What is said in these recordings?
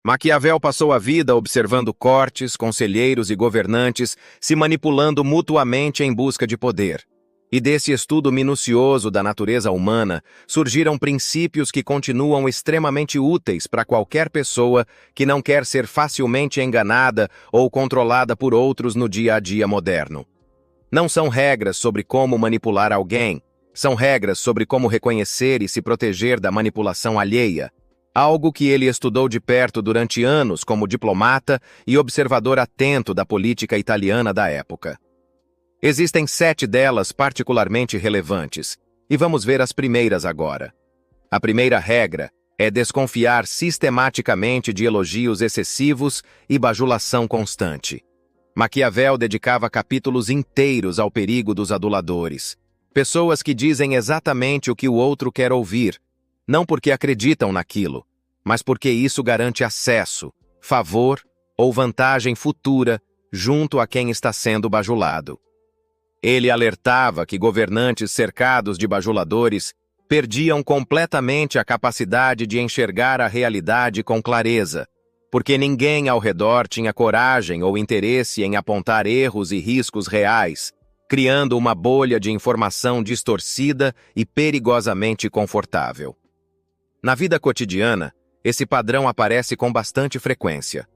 Maquiavel passou a vida observando cortes, conselheiros e governantes se manipulando mutuamente em busca de poder. E desse estudo minucioso da natureza humana surgiram princípios que continuam extremamente úteis para qualquer pessoa que não quer ser facilmente enganada ou controlada por outros no dia a dia moderno. Não são regras sobre como manipular alguém, são regras sobre como reconhecer e se proteger da manipulação alheia, algo que ele estudou de perto durante anos como diplomata e observador atento da política italiana da época. Existem 7 delas particularmente relevantes, e vamos ver as primeiras agora. A primeira regra é desconfiar sistematicamente de elogios excessivos e bajulação constante. Maquiavel dedicava capítulos inteiros ao perigo dos aduladores, pessoas que dizem exatamente o que o outro quer ouvir, não porque acreditam naquilo, mas porque isso garante acesso, favor ou vantagem futura junto a quem está sendo bajulado. Ele alertava que governantes cercados de bajuladores perdiam completamente a capacidade de enxergar a realidade com clareza, porque ninguém ao redor tinha coragem ou interesse em apontar erros e riscos reais, criando uma bolha de informação distorcida e perigosamente confortável. Na vida cotidiana, esse padrão aparece com bastante frequência.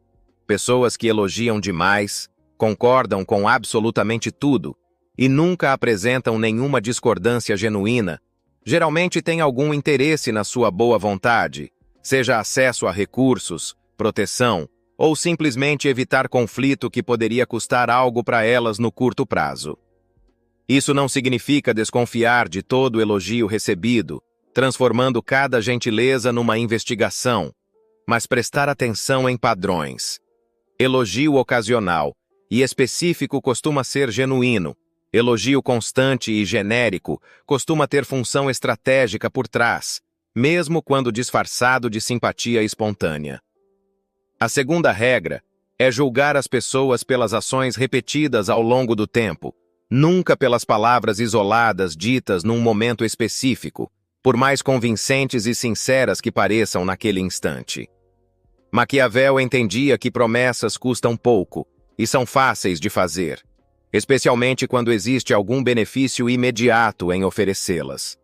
Pessoas que elogiam demais, concordam com absolutamente tudo e nunca apresentam nenhuma discordância genuína, geralmente têm algum interesse na sua boa vontade, seja acesso a recursos, proteção ou simplesmente evitar conflito que poderia custar algo para elas no curto prazo. Isso não significa desconfiar de todo elogio recebido, transformando cada gentileza numa investigação, mas prestar atenção em padrões. Elogio ocasional e específico costuma ser genuíno. Elogio constante e genérico costuma ter função estratégica por trás, mesmo quando disfarçado de simpatia espontânea. A segunda regra é julgar as pessoas pelas ações repetidas ao longo do tempo, nunca pelas palavras isoladas ditas num momento específico, por mais convincentes e sinceras que pareçam naquele instante. Maquiavel entendia que promessas custam pouco e são fáceis de fazer, especialmente quando existe algum benefício imediato em oferecê-las.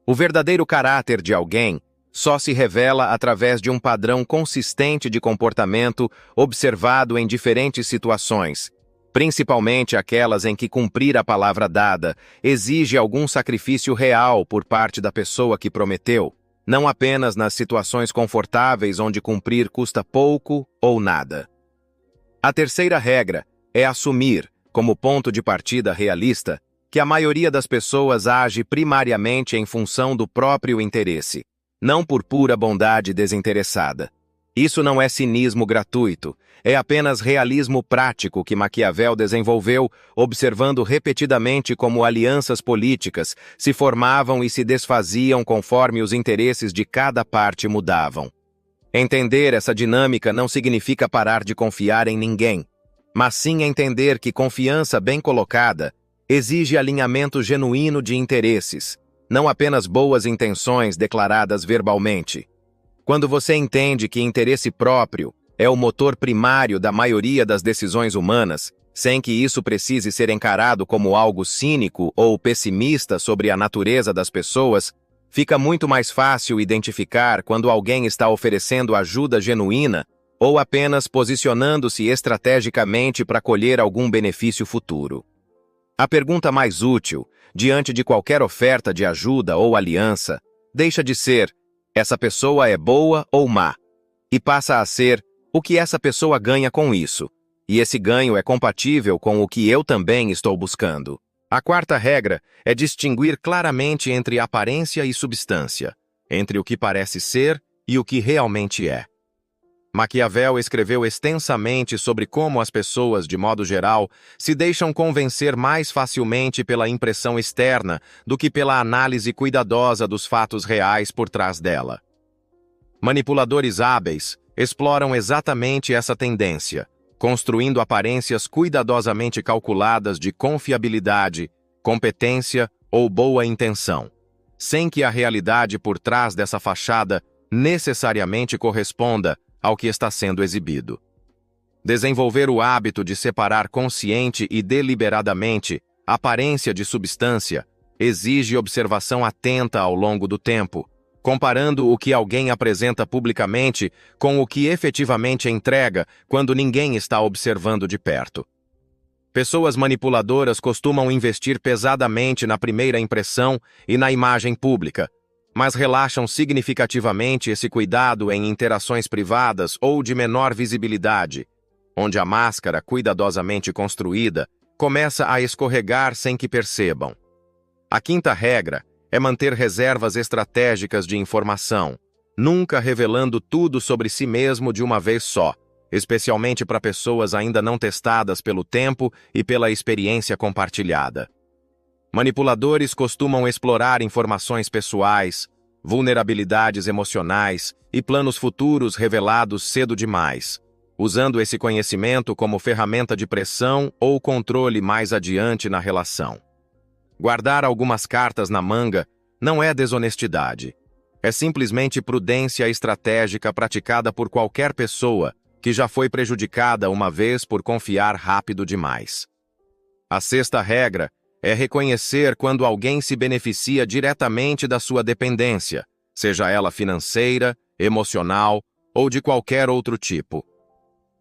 O verdadeiro caráter de alguém só se revela através de um padrão consistente de comportamento observado em diferentes situações, principalmente aquelas em que cumprir a palavra dada exige algum sacrifício real por parte da pessoa que prometeu, não apenas nas situações confortáveis onde cumprir custa pouco ou nada. A terceira regra é assumir, como ponto de partida realista, que a maioria das pessoas age primariamente em função do próprio interesse, não por pura bondade desinteressada. Isso não é cinismo gratuito, é apenas realismo prático que Maquiavel desenvolveu, observando repetidamente como alianças políticas se formavam e se desfaziam conforme os interesses de cada parte mudavam. Entender essa dinâmica não significa parar de confiar em ninguém, mas sim entender que confiança bem colocada exige alinhamento genuíno de interesses, não apenas boas intenções declaradas verbalmente. Quando você entende que interesse próprio é o motor primário da maioria das decisões humanas, sem que isso precise ser encarado como algo cínico ou pessimista sobre a natureza das pessoas, fica muito mais fácil identificar quando alguém está oferecendo ajuda genuína ou apenas posicionando-se estrategicamente para colher algum benefício futuro. A pergunta mais útil, diante de qualquer oferta de ajuda ou aliança, deixa de ser: essa pessoa é boa ou má? E passa a ser: o que essa pessoa ganha com isso? E esse ganho é compatível com o que eu também estou buscando. A quarta regra é distinguir claramente entre aparência e substância, entre o que parece ser e o que realmente é. Maquiavel escreveu extensamente sobre como as pessoas, de modo geral, se deixam convencer mais facilmente pela impressão externa do que pela análise cuidadosa dos fatos reais por trás dela. Manipuladores hábeis exploram exatamente essa tendência, construindo aparências cuidadosamente calculadas de confiabilidade, competência ou boa intenção, sem que a realidade por trás dessa fachada necessariamente corresponda ao que está sendo exibido. Desenvolver o hábito de separar consciente e deliberadamente aparência de substância exige observação atenta ao longo do tempo, comparando o que alguém apresenta publicamente com o que efetivamente entrega quando ninguém está observando de perto. Pessoas manipuladoras costumam investir pesadamente na primeira impressão e na imagem pública, mas relaxam significativamente esse cuidado em interações privadas ou de menor visibilidade, onde a máscara cuidadosamente construída começa a escorregar sem que percebam. A quinta regra é manter reservas estratégicas de informação, nunca revelando tudo sobre si mesmo de uma vez só, especialmente para pessoas ainda não testadas pelo tempo e pela experiência compartilhada. Manipuladores costumam explorar informações pessoais, vulnerabilidades emocionais e planos futuros revelados cedo demais, usando esse conhecimento como ferramenta de pressão ou controle mais adiante na relação. Guardar algumas cartas na manga não é desonestidade. É simplesmente prudência estratégica praticada por qualquer pessoa que já foi prejudicada uma vez por confiar rápido demais. A sexta regra é reconhecer quando alguém se beneficia diretamente da sua dependência, seja ela financeira, emocional ou de qualquer outro tipo.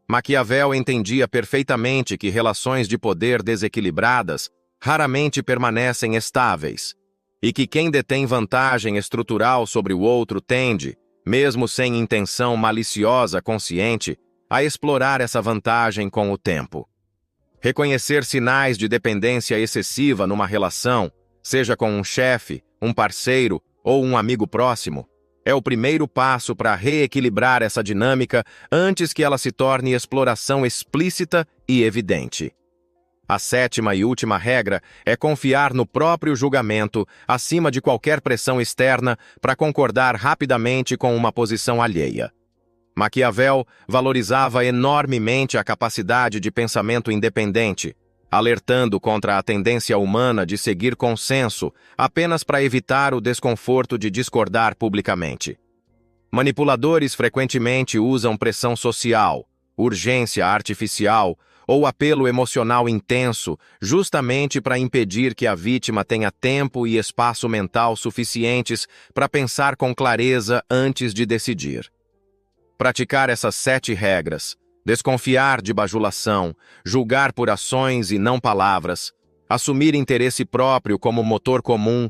Maquiavel entendia perfeitamente que relações de poder desequilibradas raramente permanecem estáveis, e que quem detém vantagem estrutural sobre o outro tende, mesmo sem intenção maliciosa consciente, a explorar essa vantagem com o tempo. Reconhecer sinais de dependência excessiva numa relação, seja com um chefe, um parceiro ou um amigo próximo, é o primeiro passo para reequilibrar essa dinâmica antes que ela se torne exploração explícita e evidente. A sétima e última regra é confiar no próprio julgamento acima de qualquer pressão externa para concordar rapidamente com uma posição alheia. Maquiavel valorizava enormemente a capacidade de pensamento independente, alertando contra a tendência humana de seguir consenso apenas para evitar o desconforto de discordar publicamente. Manipuladores frequentemente usam pressão social, urgência artificial ou apelo emocional intenso justamente para impedir que a vítima tenha tempo e espaço mental suficientes para pensar com clareza antes de decidir. Praticar essas 7 regras, desconfiar de bajulação, julgar por ações e não palavras, assumir interesse próprio como motor comum,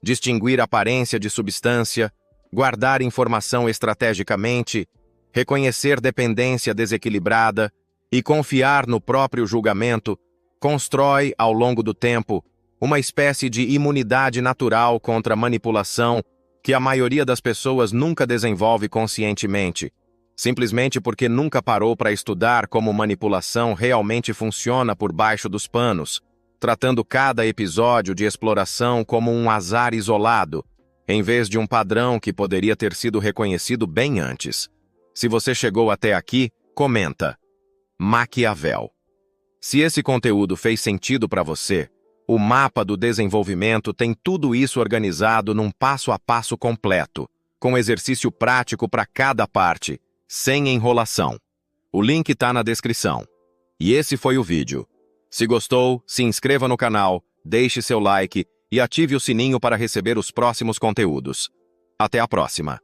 distinguir aparência de substância, guardar informação estrategicamente, reconhecer dependência desequilibrada e confiar no próprio julgamento, constrói, ao longo do tempo, uma espécie de imunidade natural contra a manipulação que a maioria das pessoas nunca desenvolve conscientemente, simplesmente porque nunca parou para estudar como manipulação realmente funciona por baixo dos panos, tratando cada episódio de exploração como um azar isolado, em vez de um padrão que poderia ter sido reconhecido bem antes. Se você chegou até aqui, comenta. Maquiavel. Se esse conteúdo fez sentido para você, o mapa do desenvolvimento tem tudo isso organizado num passo a passo completo, com exercício prático para cada parte, sem enrolação. O link está na descrição. E esse foi o vídeo. Se gostou, se inscreva no canal, deixe seu like e ative o sininho para receber os próximos conteúdos. Até a próxima!